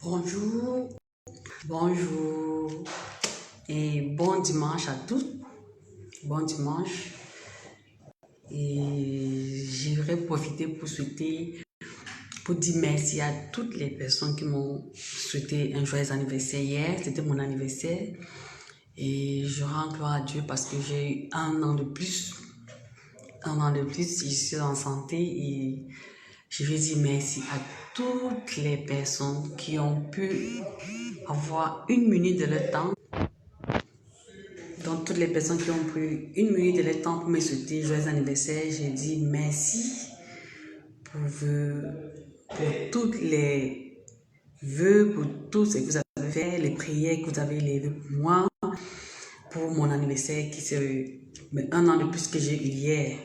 Bonjour, bonjour et bon dimanche à tous. Bon dimanche. Et j'aimerais profiter pour dire merci à toutes les personnes qui m'ont souhaité un joyeux anniversaire hier. C'était mon anniversaire. Et je rends gloire à Dieu parce que j'ai eu un an de plus. Un an de plus, je suis en santé et je veux dire merci à toutes les personnes qui ont pu avoir une minute de leur temps. Donc, toutes les personnes qui ont pris une minute de leur temps pour me souhaiter joyeux anniversaire, j'ai dit merci pour toutes les vœux, pour tout ce que vous avez fait, les prières que vous avez élevées pour moi, pour mon anniversaire qui c'est un an de plus que j'ai eu hier.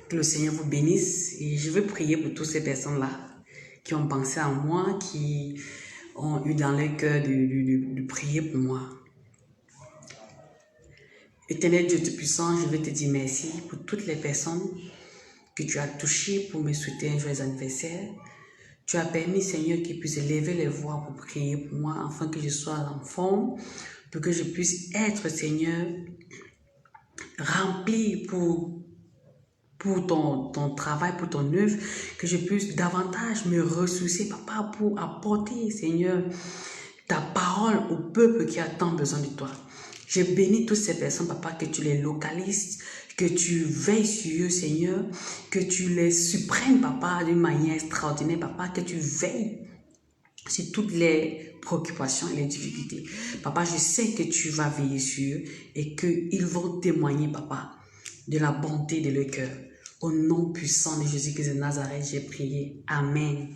Que le Seigneur vous bénisse et je veux prier pour toutes ces personnes-là qui ont pensé à moi, qui ont eu dans leur cœur de prier pour moi. Éternel Dieu Tout-Puissant, je veux te dire merci pour toutes les personnes que tu as touchées pour me souhaiter un joyeux anniversaire. Tu as permis, Seigneur, qu'ils puissent élever les voix pour prier pour moi, afin que je sois en forme, pour que je puisse être, Seigneur, rempli pour ton travail, pour ton œuvre, que je puisse davantage me ressourcer, Papa, pour apporter, Seigneur, ta parole au peuple qui a tant besoin de toi. Je bénis toutes ces personnes, Papa, que tu les localises, que tu veilles sur eux, Seigneur, que tu les supprennes, Papa, d'une manière extraordinaire, Papa, que tu veilles sur toutes les préoccupations et les difficultés. Papa, je sais que tu vas veiller sur eux et qu'ils vont témoigner, Papa, de la bonté de leur cœur. Au nom puissant de Jésus-Christ de Nazareth, j'ai prié. Amen.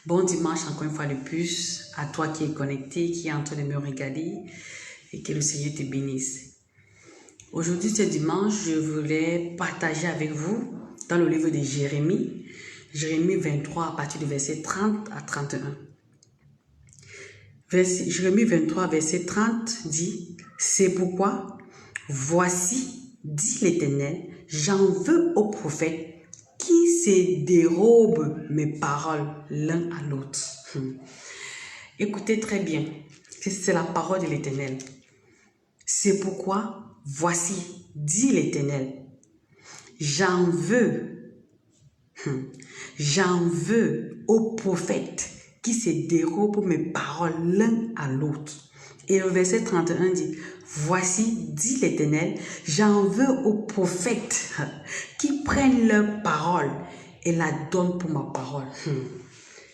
Bon dimanche encore une fois de plus à toi qui es connecté, qui est en train de me regarder et que le Seigneur te bénisse. Aujourd'hui, ce dimanche, je voulais partager avec vous dans le livre de Jérémie, Jérémie 23 à partir du verset 30 à 31. Jérémie 23 verset 30 dit, « C'est pourquoi, voici, dit l'Éternel, j'en veux aux prophètes qui se dérobent mes paroles l'un à l'autre. » Écoutez très bien, c'est la parole de l'Éternel. C'est pourquoi, voici, dit l'Éternel, j'en veux aux prophètes qui se dérobent mes paroles l'un à l'autre. Et le verset 31 dit, voici, dit l'Éternel, j'en veux aux prophètes qui prennent leur parole et la donnent pour ma parole.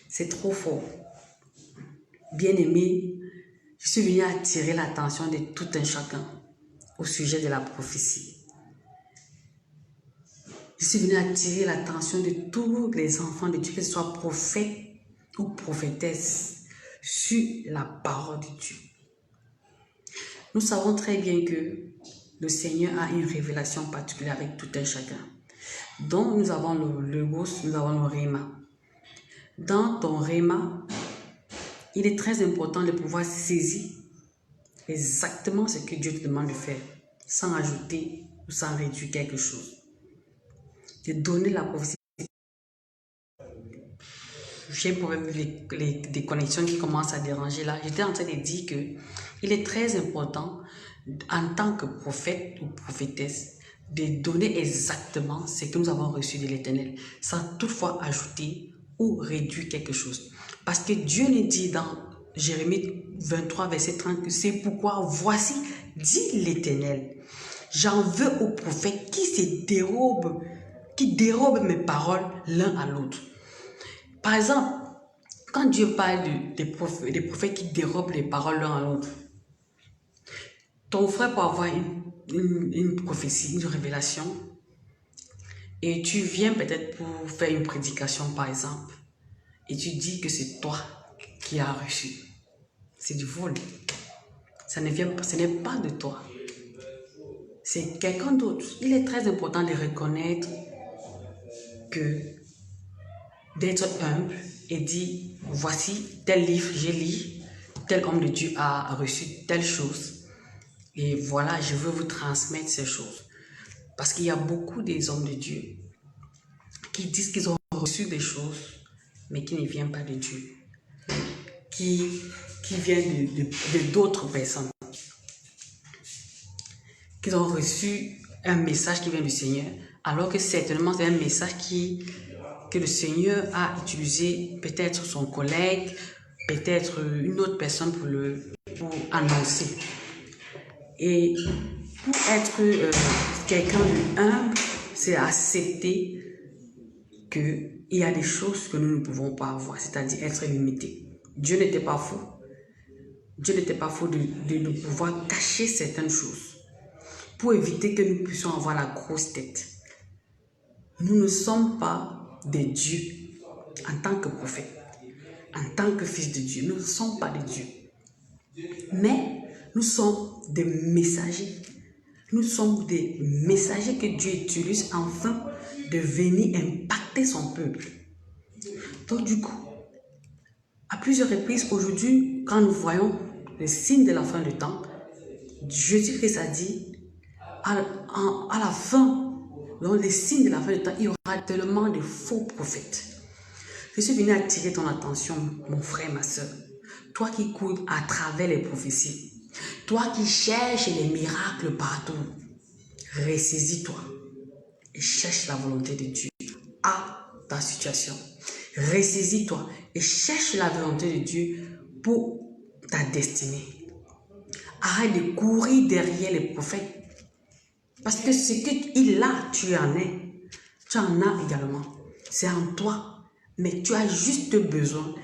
C'est trop fort. Bien-aimé, je suis venu attirer l'attention de tout un chacun au sujet de la prophétie. Je suis venu attirer l'attention de tous les enfants de Dieu, que ce soit prophètes ou prophétesses, sur la parole de Dieu. Nous savons très bien que le Seigneur a une révélation particulière avec tout un chacun. Donc nous avons le logos, nous avons le réma. Dans ton réma, il est très important de pouvoir saisir exactement ce que Dieu te demande de faire, sans ajouter ou sans réduire quelque chose. De donner la prophétie. J'ai un problème avec des connexions qui commencent à déranger là. J'étais en train de dire que il est très important en tant que prophète ou prophétesse de donner exactement ce que nous avons reçu de l'Éternel, sans toutefois ajouter ou réduire quelque chose. Parce que Dieu nous dit dans Jérémie 23, verset 30, que c'est pourquoi, voici, dit l'Éternel, j'en veux aux prophètes qui dérobent mes paroles l'un à l'autre. Par exemple, quand Dieu parle des prophètes qui dérobent les paroles l'un à l'autre, ton frère peut avoir une prophétie, une révélation, et tu viens peut-être pour faire une prédication, par exemple, et tu dis que c'est toi qui as reçu. C'est du vol. Ce n'est pas de toi. C'est quelqu'un d'autre. Il est très important de reconnaître que d'être humble et dire, voici tel livre j'ai lu, tel homme de Dieu a reçu telle chose. Et voilà, je veux vous transmettre ces choses. Parce qu'il y a beaucoup des hommes de Dieu qui disent qu'ils ont reçu des choses, mais qui ne viennent pas de Dieu. qui vient d'autres personnes, qui ont reçu un message qui vient du Seigneur, alors que certainement c'est un message que le Seigneur a utilisé, peut-être son collègue, peut-être une autre personne pour annoncer. Et pour être quelqu'un de humble, c'est accepter qu'il y a des choses que nous ne pouvons pas avoir, c'est-à-dire être limité. Dieu n'était pas fou. Dieu n'était pas fou de pouvoir cacher certaines choses pour éviter que nous puissions avoir la grosse tête. Nous ne sommes pas des dieux en tant que prophète, en tant que fils de Dieu. Nous ne sommes pas des dieux. Mais nous sommes des messagers. Nous sommes des messagers que Dieu utilise afin de venir impacter son peuple. Donc du coup, à plusieurs reprises aujourd'hui, quand nous voyons les signes de la fin du temps, Jésus-Christ a dit, à la fin, dans les signes de la fin du temps, il y aura tellement de faux prophètes. Je suis venu attirer ton attention, mon frère, ma soeur. Toi qui cours à travers les prophéties, toi qui cherches les miracles partout, ressaisis-toi et cherche la volonté de Dieu à ta situation. Ressaisis-toi et cherche la volonté de Dieu pour ta destinée. Arrête de courir derrière les prophètes. Parce que ce qu'il a, tu en es. Tu en as également. C'est en toi. Mais tu as juste besoin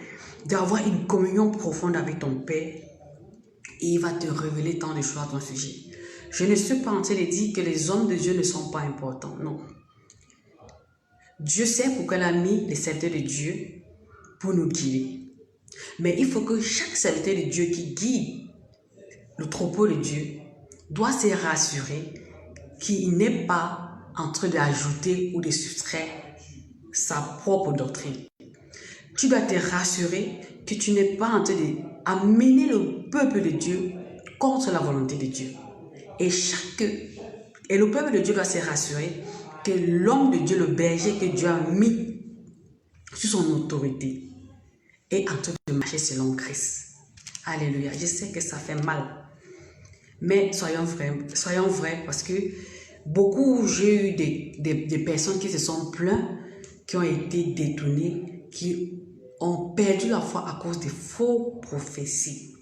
d'avoir une communion profonde avec ton Père. Et il va te révéler tant de choses à ton sujet. Je ne suis pas en train de dire que les hommes de Dieu ne sont pas importants. Non. Dieu sait pourquoi il a mis les serviteurs de Dieu pour nous guider. Mais il faut que chaque serviteur de Dieu qui guide le troupeau de Dieu doit se rassurer qu'il n'est pas en train d'ajouter ou de soustraire sa propre doctrine. Tu dois te rassurer que tu n'es pas en train d'amener le peuple de Dieu contre la volonté de Dieu. Et le peuple de Dieu doit se rassurer que l'homme de Dieu, le berger que Dieu a mis sous son autorité, est en train de marcher selon Christ. Alléluia. Je sais que ça fait mal. Mais soyons vrais parce que j'ai eu des personnes qui se sont plaintes, qui ont été détournées, qui ont perdu la foi à cause des fausses prophéties.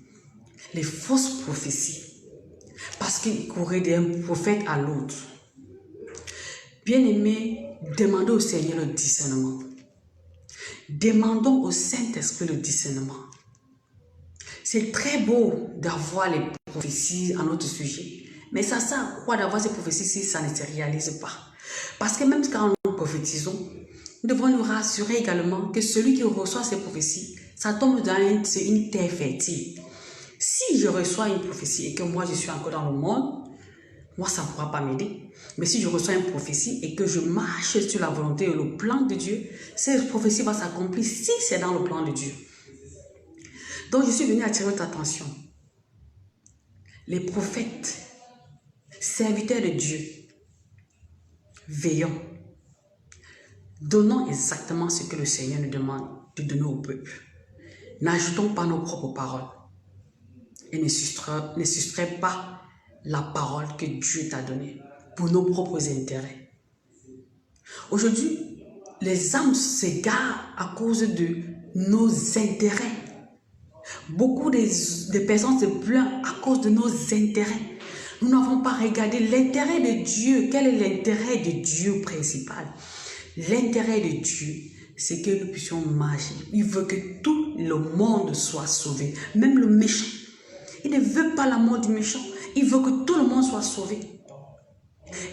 Les fausses prophéties. Parce qu'ils couraient d'un prophète à l'autre. Bien-aimés, demandons au Seigneur le discernement. Demandons au Saint-Esprit le discernement. C'est très beau d'avoir les prophéties à notre sujet. Mais ça sert à quoi d'avoir ces prophéties si ça ne se réalise pas? Parce que même quand nous prophétisons, nous devons nous rassurer également que celui qui reçoit ces prophéties, ça tombe dans une terre fertile. Si je reçois une prophétie et que moi je suis encore dans le monde, moi ça ne pourra pas m'aider. Mais si je reçois une prophétie et que je marche sur la volonté et le plan de Dieu, cette prophétie va s'accomplir si c'est dans le plan de Dieu. Donc je suis venu attirer votre attention. Les prophètes, serviteurs de Dieu, veillons. Donnons exactement ce que le Seigneur nous demande de donner au peuple. N'ajoutons pas nos propres paroles. Et ne soustrais pas la parole que Dieu t'a donnée pour nos propres intérêts. Aujourd'hui, les âmes s'égarent à cause de nos intérêts. Beaucoup de personnes se plaignent à cause de nos intérêts. Nous n'avons pas regardé l'intérêt de Dieu. Quel est l'intérêt de Dieu principal? L'intérêt de Dieu, c'est que nous puissions marcher. Il veut que tout le monde soit sauvé, même le méchant. Il ne veut pas la mort du méchant. Il veut que tout le monde soit sauvé.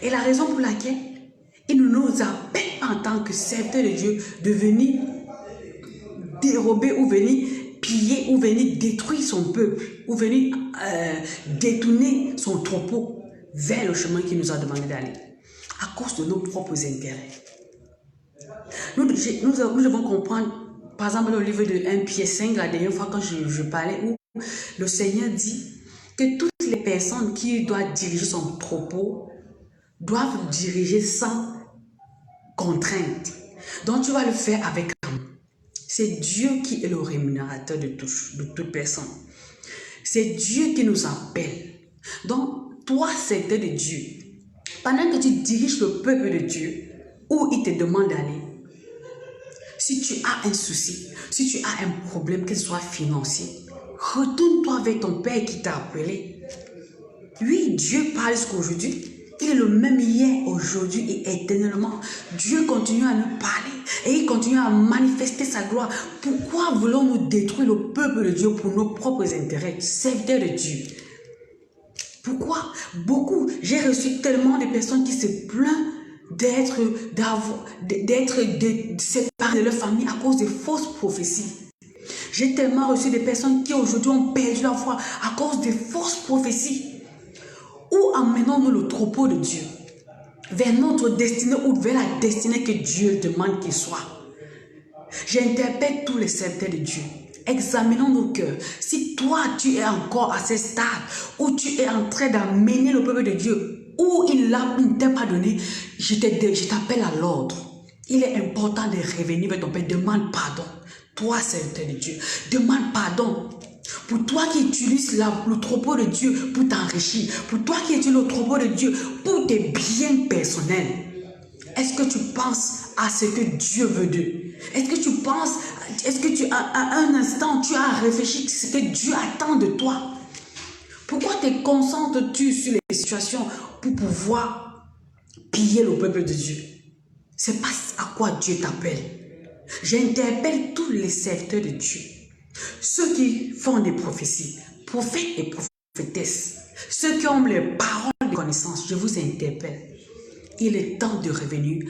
Et la raison pour laquelle il ne nous appelle pas en tant que serviteurs de Dieu de venir dérober ou venir piller ou venir détruire son peuple ou venir détourner son troupeau vers le chemin qu'il nous a demandé d'aller à cause de nos propres intérêts. Nous devons comprendre, par exemple, le livre de 1 Pierre 5, la dernière fois quand je parlais, où le Seigneur dit que toutes les personnes qui doivent diriger son troupeau doivent diriger sans contrainte. Donc tu vas le faire avec amour. C'est Dieu qui est le rémunérateur de toute personne. C'est Dieu qui nous appelle. Donc, toi, serviteur de Dieu, pendant que tu diriges le peuple de Dieu, où il te demande d'aller, si tu as un souci, si tu as un problème, qu'il soit financier, retourne-toi vers ton Père qui t'a appelé. Oui, Dieu parle jusqu'aujourd'hui. Il est le même hier, aujourd'hui et éternellement. Dieu continue à nous parler et il continue à manifester sa gloire. Pourquoi voulons-nous détruire le peuple de Dieu pour nos propres intérêts? Serviteurs de Dieu. Pourquoi? J'ai reçu tellement de personnes qui se plaignent d'être séparées de leur famille à cause de fausses prophéties. J'ai tellement reçu des personnes qui aujourd'hui ont perdu leur foi à cause de fausses prophéties. Où emmenons-nous le troupeau de Dieu? Vers notre destinée ou vers la destinée que Dieu demande qu'il soit? J'interpelle tous les serviteurs de Dieu. Examinons nos cœurs. Si toi, tu es encore à ce stade où tu es en train d'amener le peuple de Dieu, où il ne t'a pas donné, je t'appelle à l'ordre. Il est important de revenir vers ton Père. Demande pardon. Toi, serviteur de Dieu, demande pardon. Pour toi qui utilises le troupeau de Dieu pour t'enrichir, pour toi qui utilises le troupeau de Dieu pour tes biens personnels, est-ce que tu penses à ce que Dieu veut d'eux? Est-ce que à un instant, tu as réfléchi à ce que Dieu attend de toi? Pourquoi te concentres-tu sur les situations pour pouvoir piller le peuple de Dieu? C'est pas à quoi Dieu t'appelle. J'interpelle tous les serviteurs de Dieu. Ceux qui font des prophéties, prophètes et prophétesses, ceux qui ont les paroles de connaissance, je vous interpelle. Il est temps de revenir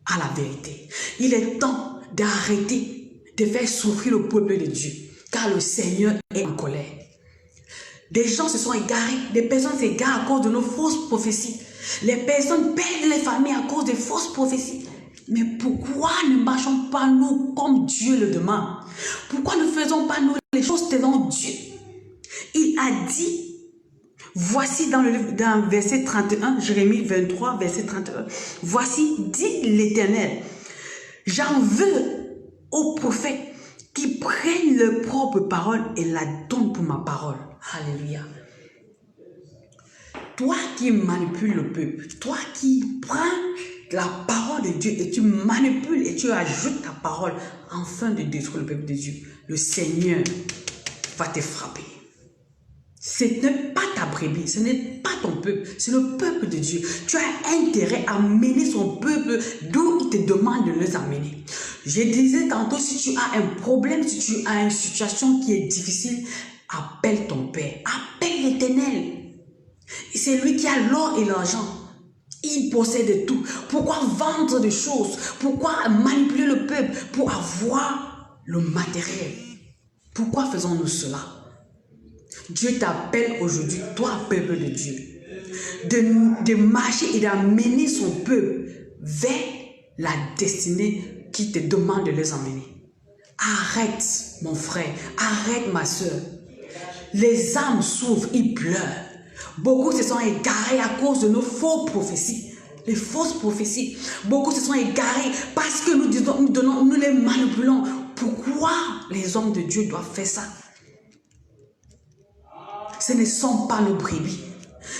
à la vérité. Il est temps d'arrêter de faire souffrir le peuple de Dieu, car le Seigneur est en colère. Des gens se sont égarés, des personnes s'égarent à cause de nos fausses prophéties. Les personnes perdent les familles à cause des fausses prophéties. Mais pourquoi ne marchons pas nous comme Dieu le demande? Pourquoi ne faisons pas nous les choses selon Dieu? Il a dit, voici dans verset 31, Jérémie 23, verset 31, voici, dit l'Éternel, j'en veux aux prophètes qui prennent leur propre parole et la donnent pour ma parole. Alléluia. Toi qui manipules le peuple, toi qui prends la parole de Dieu et tu manipules et tu ajoutes ta parole afin de détruire le peuple de Dieu, le Seigneur va te frapper. Ce n'est pas ta brebis, ce n'est pas ton peuple, c'est le peuple de Dieu. Tu as intérêt à mener son peuple d'où il te demande de les amener. Je disais tantôt, si tu as un problème, si tu as une situation qui est difficile, appelle ton Père, appelle l'Éternel. C'est lui qui a l'or et l'argent. Il possède tout. Pourquoi vendre des choses? Pourquoi manipuler le peuple pour avoir le matériel? Pourquoi faisons-nous cela? Dieu t'appelle aujourd'hui, toi, peuple de Dieu, de marcher et d'amener son peuple vers la destinée qui te demande de les emmener. Arrête, mon frère, arrête, ma soeur. Les âmes souffrent, ils pleurent. Beaucoup se sont égarés à cause de nos fausses prophéties. Les fausses prophéties. Beaucoup se sont égarés parce que nous les manipulons. Pourquoi les hommes de Dieu doivent faire ça? Ce ne sont pas nos brebis.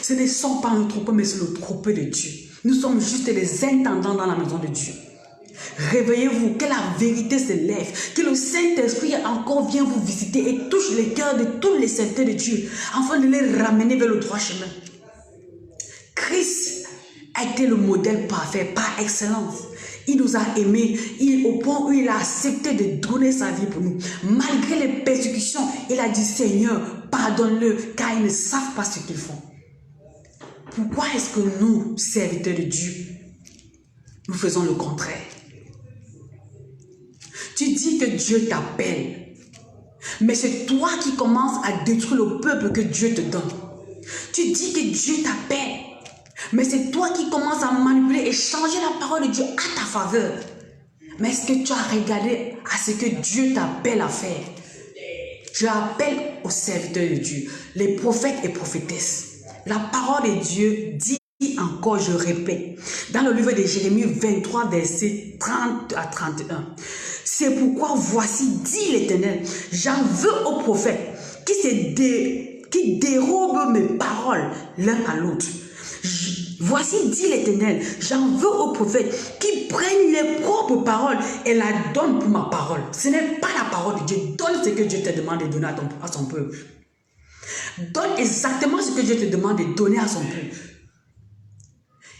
Ce ne sont pas nos troupeaux, mais c'est le troupeau de Dieu. Nous sommes juste les intendants dans la maison de Dieu. Réveillez-vous, que la vérité se lève, que le Saint-Esprit encore vienne vous visiter et touche les cœurs de tous les serviteurs de Dieu, afin de les ramener vers le droit chemin. Christ a été le modèle parfait, par excellence. Il nous a aimés, au point où il a accepté de donner sa vie pour nous. Malgré les persécutions, il a dit, Seigneur, pardonne-le, car ils ne savent pas ce qu'ils font. Pourquoi est-ce que nous, serviteurs de Dieu, nous faisons le contraire? Tu dis que Dieu t'appelle, mais c'est toi qui commences à détruire le peuple que Dieu te donne. Tu dis que Dieu t'appelle, mais c'est toi qui commences à manipuler et changer la parole de Dieu à ta faveur. Mais est-ce que tu as regardé à ce que Dieu t'appelle à faire? Je appelle aux serviteurs de Dieu, les prophètes et prophétesses. La parole de Dieu dit encore, je répète, dans le livre de Jérémie 23, versets 30 à 31. C'est pourquoi voici, dit l'Éternel, j'en veux aux prophètes qui dérobent mes paroles l'un à l'autre. Voici, dit l'Éternel, j'en veux aux prophètes qui prennent les propres paroles et la donnent pour ma parole. Ce n'est pas la parole de Dieu. Donne ce que Dieu te demande de donner à son peuple. Donne exactement ce que Dieu te demande de donner à son peuple.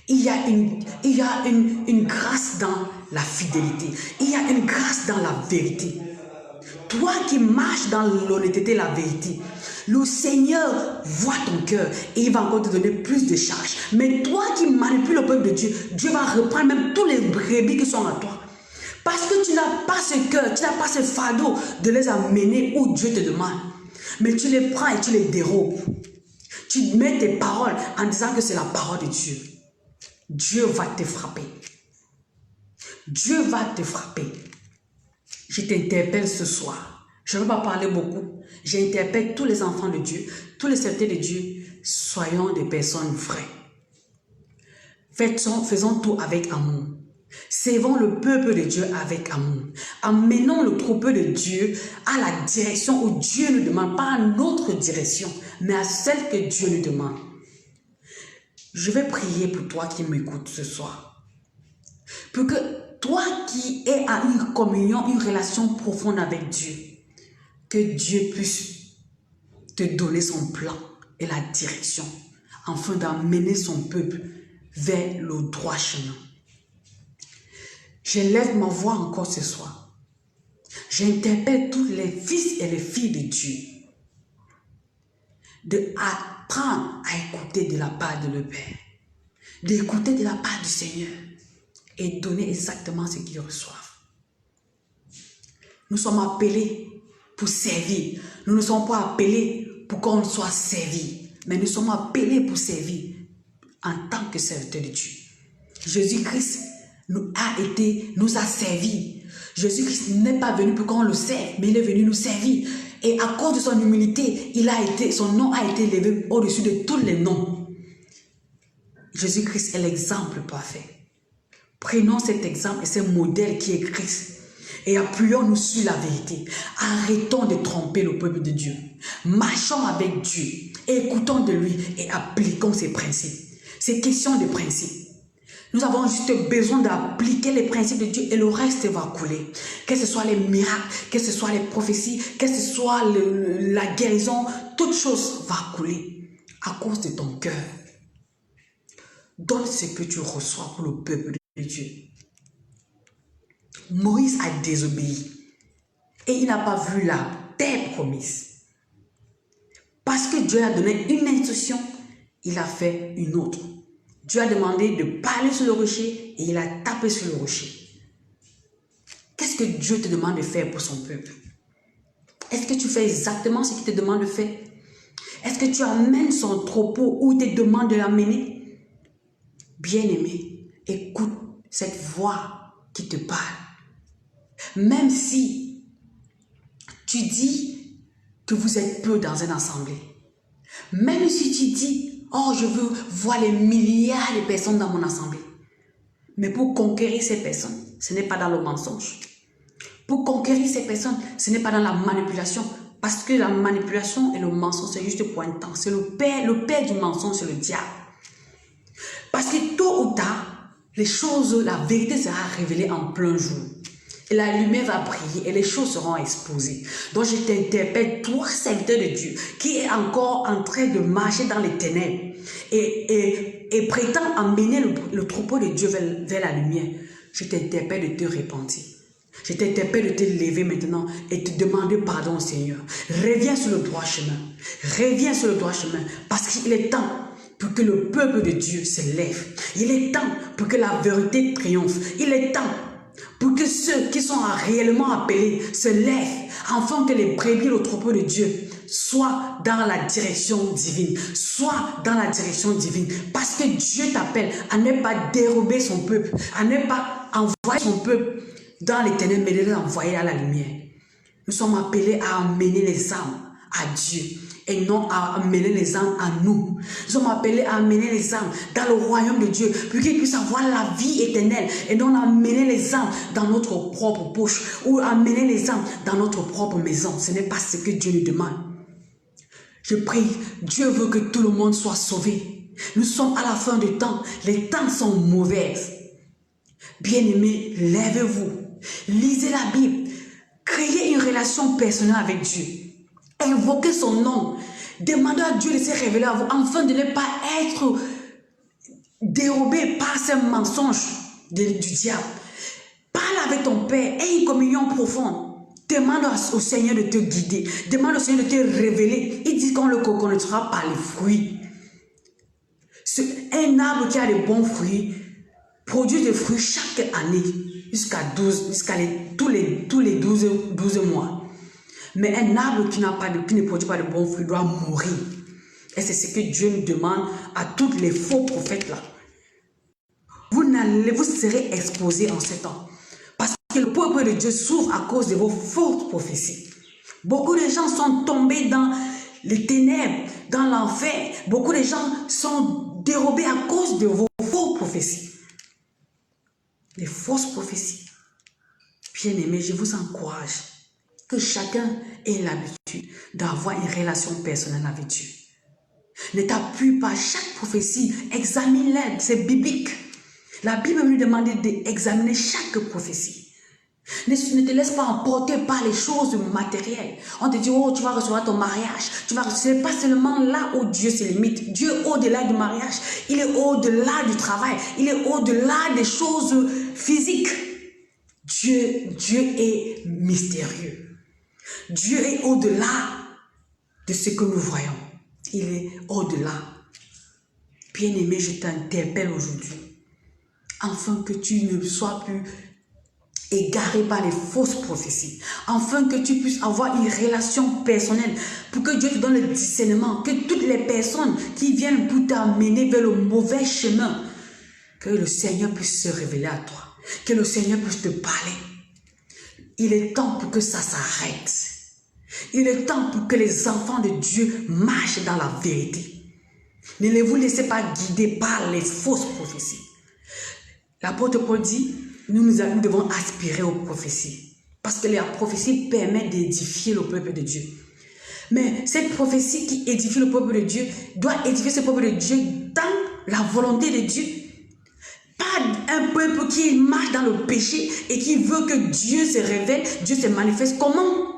Il y a une grâce dans la fidélité. Il y a une grâce dans la vérité. Toi qui marches dans l'honnêteté et la vérité, le Seigneur voit ton cœur et il va encore te donner plus de charges. Mais toi qui manipules le peuple de Dieu, Dieu va reprendre même tous les brebis qui sont à toi. Parce que tu n'as pas ce cœur, tu n'as pas ce fardeau de les amener où Dieu te demande. Mais tu les prends et tu les dérobes. Tu mets tes paroles en disant que c'est la parole de Dieu. Dieu va te frapper. Dieu va te frapper. Je t'interpelle ce soir. Je ne vais pas parler beaucoup. J'interpelle tous les enfants de Dieu, tous les serviteurs de Dieu. Soyons des personnes vraies. Faisons tout avec amour. Servons le peuple de Dieu avec amour. Amenons le troupeau de Dieu à la direction où Dieu nous demande, pas à notre direction, mais à celle que Dieu nous demande. Je vais prier pour toi qui m'écoutes ce soir. Pour que toi qui es à une communion, une relation profonde avec Dieu, que Dieu puisse te donner son plan et la direction, afin d'amener son peuple vers le droit chemin. J'élève ma voix encore ce soir. J'interpelle tous les fils et les filles de Dieu de apprendre à écouter de la part de le Père, d'écouter de la part du Seigneur et donner exactement ce qu'ils reçoivent. Nous sommes appelés pour servir. Nous ne sommes pas appelés pour qu'on soit servi, mais nous sommes appelés pour servir en tant que serviteurs de Dieu. Jésus-Christ nous a servi. Jésus-Christ n'est pas venu pour qu'on le serve, mais il est venu nous servir. Et à cause de son humilité, son nom a été élevé au-dessus de tous les noms. Jésus-Christ est l'exemple parfait. Prenons cet exemple et ce modèle qui est Christ et appuyons-nous sur la vérité. Arrêtons de tromper le peuple de Dieu. Marchons avec Dieu, écoutons de lui et appliquons ses principes. C'est question de principes. Nous avons juste besoin d'appliquer les principes de Dieu et le reste va couler. Que ce soit les miracles, que ce soit les prophéties, que ce soit la guérison, toute chose va couler à cause de ton cœur. Donne ce que tu reçois pour le peuple de Dieu. Moïse a désobéi et il n'a pas vu la terre promise. Parce que Dieu a donné une instruction, il a fait une autre. Dieu a demandé de parler sur le rocher et il a tapé sur le rocher. Qu'est-ce que Dieu te demande de faire pour son peuple? Est-ce que tu fais exactement ce qu'il te demande de faire? Est-ce que tu amènes son troupeau où il te demande de l'amener? Bien-aimé, écoute cette voix qui te parle. Même si tu dis que vous êtes peu dans une assemblée, même si tu dis oh, je veux voir les milliards de personnes dans mon assemblée. Mais pour conquérir ces personnes, ce n'est pas dans le mensonge. Pour conquérir ces personnes, ce n'est pas dans la manipulation. Parce que la manipulation et le mensonge, c'est juste pour un temps. C'est le père du mensonge, c'est le diable. Parce que tôt ou tard, la vérité sera révélée en plein jour. Et la lumière va briller et les choses seront exposées. Donc je t'interpelle, toi, serviteur de Dieu, qui est encore en train de marcher dans les ténèbres et prétend emmener le troupeau de Dieu vers la lumière. Je t'interpelle de te repentir. Je t'interpelle de te lever maintenant et te demander pardon au Seigneur. Reviens sur le droit chemin. Reviens sur le droit chemin parce qu'il est temps pour que le peuple de Dieu se lève. Il est temps pour que la vérité triomphe. Il est temps pour que ceux qui sont réellement appelés se lèvent, afin que les brebis, le troupeau de Dieu, soient dans la direction divine. Parce que Dieu t'appelle à ne pas dérober son peuple, à ne pas envoyer son peuple dans les ténèbres, mais de les envoyer à la lumière. Nous sommes appelés à amener les âmes à Dieu. et non à amener les âmes à nous. Nous sommes appelés à amener les âmes dans le royaume de Dieu pour qu'ils puissent avoir la vie éternelle et non à amener les âmes dans notre propre poche ou amener les âmes dans notre propre maison. Ce n'est pas ce que Dieu nous demande. Je prie, Dieu veut que tout le monde soit sauvé. Nous sommes à la fin du temps. Les temps sont mauvais. Bien-aimés, lèvez-vous. Lisez la Bible. Créez une relation personnelle avec Dieu. Invoquez son nom. Demandez à Dieu de se révéler à vous afin de ne pas être dérobé par ces mensonges du diable. Parle avec ton Père. Aie une communion profonde. Demande au Seigneur de te guider. Demande au Seigneur de te révéler. Il dit qu'on le reconnaîtra par les fruits. Un arbre qui a de bons fruits produit des fruits chaque année jusqu'à tous les 12 mois. Mais un arbre qui ne produit pas de bons fruits doit mourir. Et c'est ce que Dieu nous demande à tous les faux prophètes là. Vous serez exposés en ce temps. Parce que le peuple de Dieu souffre à cause de vos fausses prophéties. Beaucoup de gens sont tombés dans les ténèbres, dans l'enfer. Beaucoup de gens sont dérobés à cause de vos fausses prophéties. Les fausses prophéties. Bien-aimés, je vous encourage que chacun ait l'habitude d'avoir une relation personnelle avec Dieu. Ne t'appuie pas chaque prophétie, examine-la, c'est biblique. La Bible nous demande d'examiner chaque prophétie. Ne te laisse pas emporter par les choses matérielles. On te dit, oh, tu vas recevoir ton mariage. Ce n'est pas seulement là où Dieu se limite. Dieu est au-delà du mariage. Il est au-delà du travail. Il est au-delà des choses physiques. Dieu est mystérieux. Dieu est au-delà de ce que nous voyons. Il est au-delà. Bien-aimé, je t'interpelle aujourd'hui, afin que tu ne sois plus égaré par les fausses prophéties, afin que tu puisses avoir une relation personnelle, pour que Dieu te donne le discernement, que toutes les personnes qui viennent pour t'amener vers le mauvais chemin, que le Seigneur puisse se révéler à toi, que le Seigneur puisse te parler. Il est temps pour que ça s'arrête. Il est temps pour que les enfants de Dieu marchent dans la vérité. Ne vous laissez pas guider par les fausses prophéties. L'apôtre Paul dit, nous devons aspirer aux prophéties. Parce que la prophétie permet d'édifier le peuple de Dieu. Mais cette prophétie qui édifie le peuple de Dieu doit édifier ce peuple de Dieu dans la volonté de Dieu. Pas un peuple qui marche dans le péché et qui veut que Dieu se révèle, Dieu se manifeste. Comment?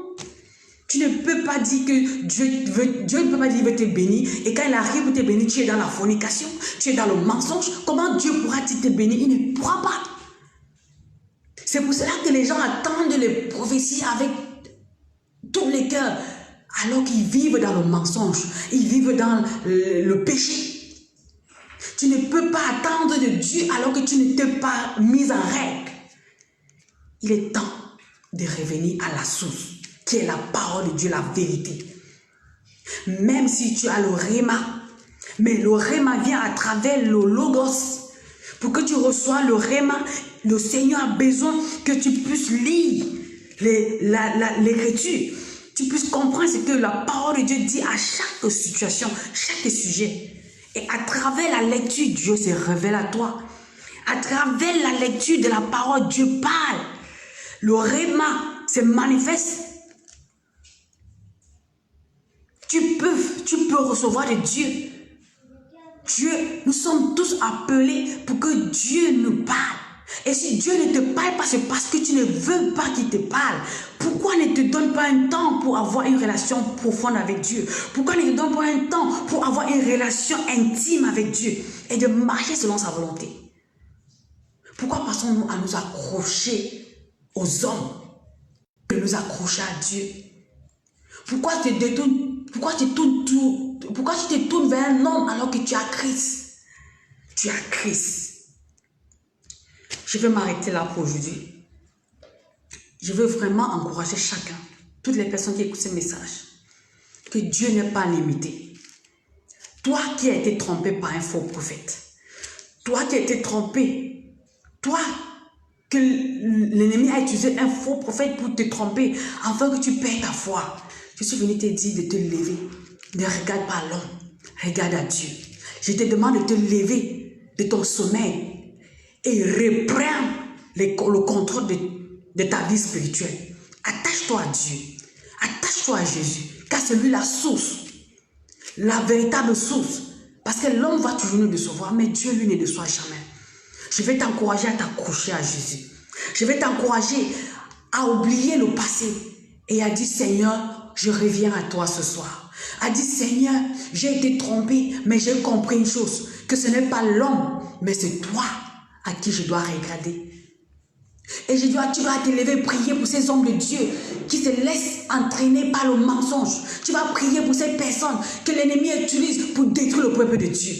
Tu ne peux pas dire que Dieu ne peut pas dire qu'il veut te bénir et quand il arrive pour te bénir, tu es dans la fornication, tu es dans le mensonge. Comment Dieu pourra-t-il te bénir? Il ne pourra pas. C'est pour cela que les gens attendent les prophéties avec tous les cœurs alors qu'ils vivent dans le mensonge, ils vivent dans le péché. Tu ne peux pas attendre de Dieu alors que tu ne t'es pas mis en règle. Il est temps de revenir à la source, qui est la parole de Dieu, la vérité. Même si tu as le rhéma, mais le rhéma vient à travers le logos. Pour que tu reçois le rhéma, le Seigneur a besoin que tu puisses lire l'écriture. Tu puisses comprendre ce que la parole de Dieu dit à chaque situation, chaque sujet. Et à travers la lecture, Dieu se révèle à toi. À travers la lecture de la parole, Dieu parle. Le rhéma se manifeste. Tu peux recevoir de Dieu. Nous sommes tous appelés pour que Dieu nous parle. Et si Dieu ne te parle pas, c'est parce que tu ne veux pas qu'il te parle. Pourquoi ne te donne pas un temps pour avoir une relation profonde avec Dieu? Pourquoi ne te donne pas un temps pour avoir une relation intime avec Dieu et de marcher selon sa volonté? Pourquoi passons-nous à nous accrocher aux hommes que nous accrocher à Dieu? Pourquoi tu te tournes vers un homme alors que tu as Christ? Tu as Christ. Je vais m'arrêter là pour aujourd'hui. Je veux vraiment encourager chacun, toutes les personnes qui écoutent ce message, que Dieu n'est pas limité. Toi qui as été trompé par un faux prophète, toi qui as été trompé, toi que l'ennemi a utilisé un faux prophète pour te tromper afin que tu perdes ta foi. Je suis venu te dire de te lever Ne regarde pas l'homme, regarde à Dieu. Je te demande de te lever de ton sommeil et reprends le contrôle de ta vie spirituelle. Attache-toi à Dieu, attache-toi à Jésus, car c'est lui la source, la véritable source. Parce que l'homme va toujours nous décevoir, mais Dieu, lui, ne déçoit jamais. Je vais t'encourager à t'accrocher à Jésus. Je vais t'encourager à oublier le passé et à dire, Seigneur, je reviens à toi ce soir. A dit, Seigneur, j'ai été trompé, mais j'ai compris une chose, que ce n'est pas l'homme, mais c'est toi à qui je dois regarder. Et tu dois te lever, prier pour ces hommes de Dieu qui se laissent entraîner par le mensonge. Tu vas prier pour ces personnes que l'ennemi utilise pour détruire le peuple de Dieu.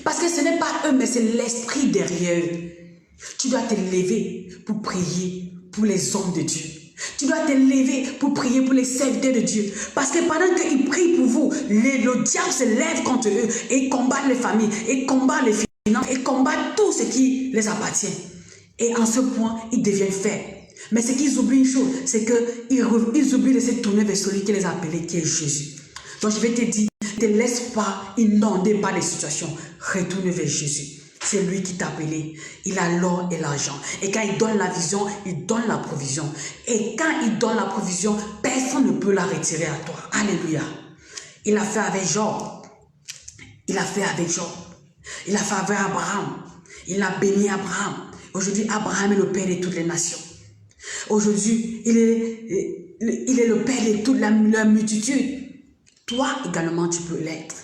Parce que ce n'est pas eux, mais c'est l'esprit derrière eux. Tu dois te lever pour prier pour les hommes de Dieu. Tu dois te lever pour prier pour les serviteurs de Dieu. Parce que pendant qu'ils prient pour vous, le diable se lève contre eux et combat les familles, et combat les finances, et combat tout ce qui les appartient. Et en ce point, ils deviennent faibles. Mais ce qu'ils oublient une chose, c'est qu'ils oublient de se tourner vers celui qui les a appelés, qui est Jésus. Donc je vais te dire, ne te laisse pas inonder par les situations. Retourne vers Jésus. C'est lui qui t'a appelé. Il a l'or et l'argent. Et quand il donne la vision, il donne la provision. Et quand il donne la provision, personne ne peut la retirer à toi. Alléluia. Il a fait avec Job. Il a fait avec Job. Il a fait avec Abraham. Il a béni Abraham. Aujourd'hui, Abraham est le père de toutes les nations. Aujourd'hui, il est le père de toute la multitude. Toi également, tu peux l'être.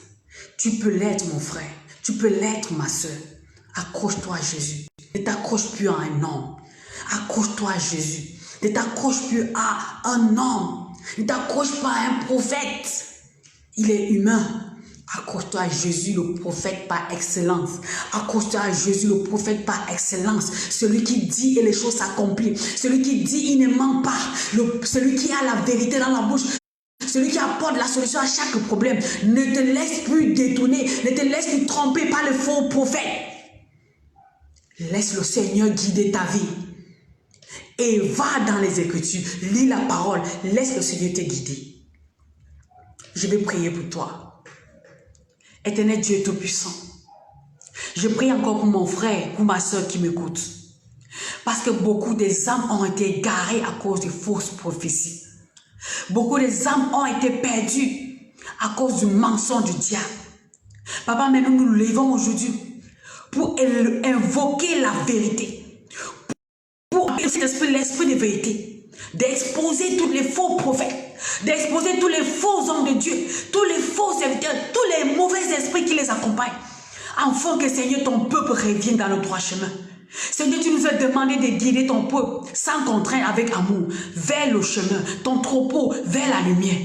Tu peux l'être, mon frère. Tu peux l'être, ma soeur. Accroche-toi à Jésus. Ne t'accroche plus à un homme. Accroche-toi à Jésus. Ne t'accroche plus à un homme. Ne t'accroche pas à un prophète. Il est humain. Accroche-toi à Jésus, le prophète par excellence. Accroche-toi à Jésus, le prophète par excellence. Celui qui dit et les choses s'accomplissent. Celui qui dit, il ne ment pas. Celui qui a la vérité dans la bouche. Celui qui apporte la solution à chaque problème. Ne te laisse plus détourner. Ne te laisse plus tromper par le faux prophète. Laisse le Seigneur guider ta vie. Et va dans les Écritures. Lis la parole. Laisse le Seigneur te guider. Je vais prier pour toi. Éternel Dieu Tout-Puissant, je prie encore pour mon frère, pour ma soeur qui m'écoute. Parce que beaucoup des âmes ont été égarées à cause de fausses prophéties. Beaucoup des âmes ont été perdues à cause du mensonge du diable. Papa, mais nous nous levons aujourd'hui pour invoquer la vérité. Pour l'esprit de vérité. D'exposer tous les faux prophètes. D'exposer tous les faux hommes de Dieu, tous les faux serviteurs, tous les mauvais esprits qui les accompagnent, afin que Seigneur, ton peuple revienne dans le droit chemin. Seigneur, tu nous as demandé de guider ton peuple sans contrainte, avec amour, vers le chemin, ton troupeau vers la lumière.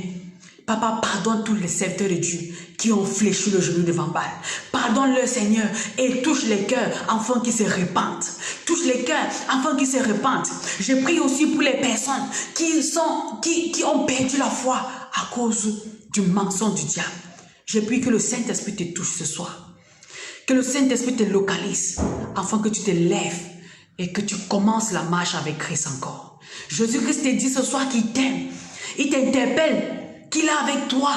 Papa, pardonne tous les serviteurs de Dieu qui ont fléchi le genou devant Baal. Pardonne-le, Seigneur, et touche les cœurs afin qu'ils se répandent. Touche les cœurs afin qu'ils se répandent. Je prie aussi pour les personnes qui ont perdu la foi à cause du mensonge du diable. Je prie que le Saint-Esprit te touche ce soir. Que le Saint-Esprit te localise afin que tu te lèves et que tu commences la marche avec Christ encore. Jésus-Christ te dit ce soir qu'il t'aime. Il t'interpelle. Qu'il est avec toi,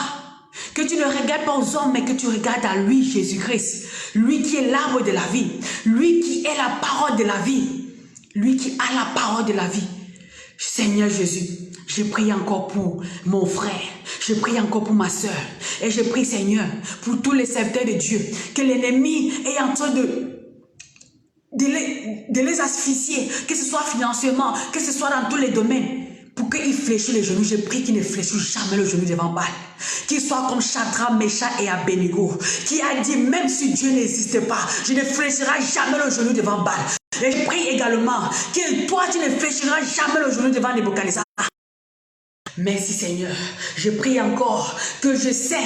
que tu ne regardes pas aux hommes, mais que tu regardes à lui, Jésus-Christ, lui qui est l'arbre de la vie, lui qui est la parole de la vie, lui qui a la parole de la vie. Seigneur Jésus, je prie encore pour mon frère, je prie encore pour ma soeur, et je prie, Seigneur, pour tous les serviteurs de Dieu, que l'ennemi est en train de les asphyxier, que ce soit financièrement, que ce soit dans tous les domaines. Pour qu'il fléchisse les genoux, je prie qu'il ne fléchisse jamais le genou devant Baal. Qu'il soit comme Shadrach, Meshach et Abednego, qui a dit, même si Dieu n'existe pas, je ne fléchirai jamais le genou devant Baal. Et je prie également que toi, tu ne fléchiras jamais le genou devant Nebuchadnezzar. Merci Seigneur. Je prie encore que je sais,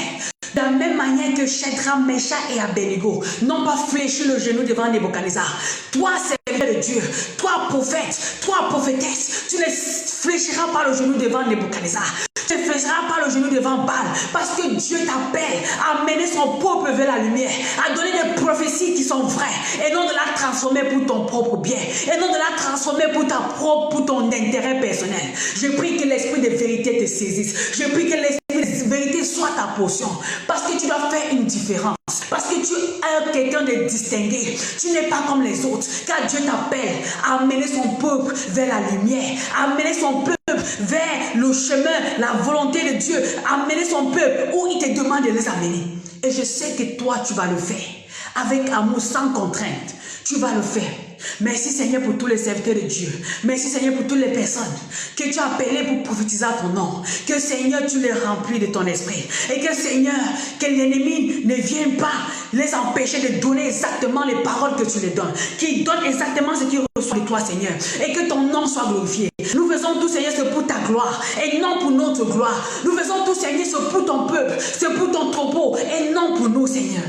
de la même manière que Shadrach, Meshach et Abednego n'ont pas fléchi le genou devant Nebuchadnezzar. Toi, serviteur de Dieu, toi, prophète, toi, prophétesse, tu ne fléchiras pas le genou devant Nebuchadnezzar. Tu ne fléchiras pas le genou devant Baal. Parce que Dieu t'appelle à mener son peuple vers la lumière, à donner des prophéties qui sont vraies, et non de la transformer pour ton propre bien, et non de la transformer pour ton intérêt personnel. Je prie que l'esprit de vérité te saisisse. Je prie que l'esprit de vérité soit soit ta portion. Parce que tu dois faire une différence. Parce que tu es quelqu'un de distingué. Tu n'es pas comme les autres. Car Dieu t'appelle à amener son peuple vers la lumière. À amener son peuple vers le chemin, la volonté de Dieu. À amener son peuple où il te demande de les amener. Et je sais que toi, tu vas le faire. Avec amour, sans contrainte. Tu vas le faire. Merci Seigneur pour tous les serviteurs de Dieu. Merci Seigneur pour toutes les personnes que tu as appelées pour prophétiser à ton nom. Que Seigneur, tu les remplis de ton esprit. Et que Seigneur, que l'ennemi ne vienne pas les empêcher de donner exactement les paroles que tu les donnes. Qu'ils donnent exactement ce qu'ils reçoivent de toi Seigneur. Et que ton nom soit glorifié. Nous faisons tout Seigneur, c'est pour ta gloire. Et non pour notre gloire. Nous faisons tout Seigneur, c'est pour ton peuple. C'est pour ton troupeau. Et non pour nous Seigneur.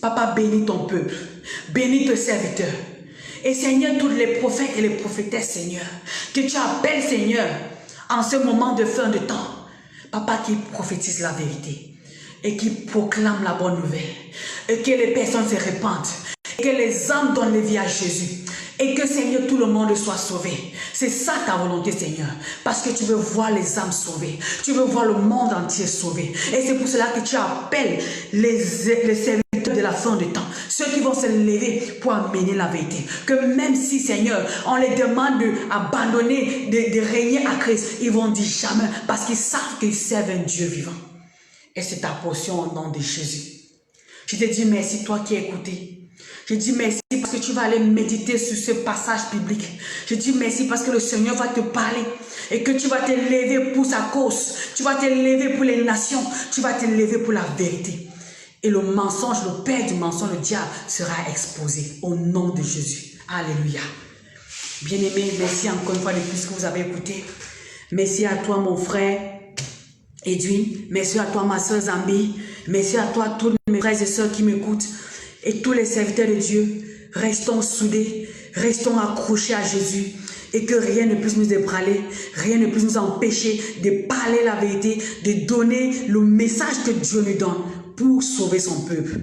Papa, bénis ton peuple. Bénis tes serviteurs. Et Seigneur, tous les prophètes et les prophétesses, Seigneur, que tu appelles, Seigneur, en ce moment de fin de temps, Papa, qui prophétise la vérité et qui proclame la bonne nouvelle et que les personnes se répandent et que les âmes donnent la vie à Jésus et que, Seigneur, tout le monde soit sauvé. C'est ça ta volonté, Seigneur, parce que tu veux voir les âmes sauvées, tu veux voir le monde entier sauvé. Et c'est pour cela que tu appelles les serviteurs de la fin du temps, ceux qui vont se lever pour amener la vérité. Que même si, Seigneur, on les demande d'abandonner, de régner à Christ, ils vont dire jamais, parce qu'ils savent qu'ils servent un Dieu vivant. Et c'est ta portion au nom de Jésus. Je te dis merci, toi qui as écouté. Je dis merci parce que tu vas aller méditer sur ce passage biblique. Je dis merci parce que le Seigneur va te parler et que tu vas te lever pour sa cause. Tu vas te lever pour les nations. Tu vas te lever pour la vérité. Et le mensonge, le père du mensonge, le diable, sera exposé au nom de Jésus. Alléluia. Bien-aimés, merci encore une fois de tout ce que vous avez écouté. Merci à toi, mon frère Edwin. Merci à toi, ma soeur Zambi. Merci à toi, tous mes frères et sœurs qui m'écoutent. Et tous les serviteurs de Dieu, restons soudés, restons accrochés à Jésus. Et que rien ne puisse nous ébranler, rien ne puisse nous empêcher de parler la vérité, de donner le message que Dieu nous donne pour sauver son peuple.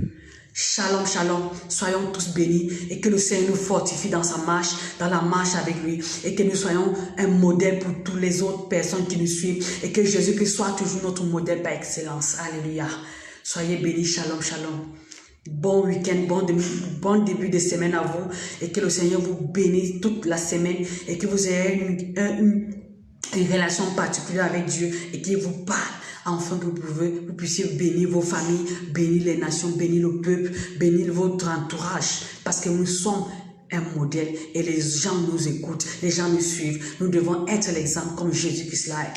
Shalom, shalom, soyons tous bénis et que le Seigneur nous fortifie dans sa marche, dans la marche avec lui et que nous soyons un modèle pour toutes les autres personnes qui nous suivent et que Jésus-Christ soit toujours notre modèle par excellence. Alléluia. Soyez bénis, shalom, shalom. Bon week-end, bon début de semaine à vous et que le Seigneur vous bénisse toute la semaine et que vous ayez une relation particulière avec Dieu et qu'il vous parle afin que vous puissiez bénir vos familles, bénir les nations, bénir le peuple, bénir votre entourage parce que nous sommes un modèle et les gens nous écoutent, les gens nous suivent. Nous devons être l'exemple comme Jésus-Christ l'a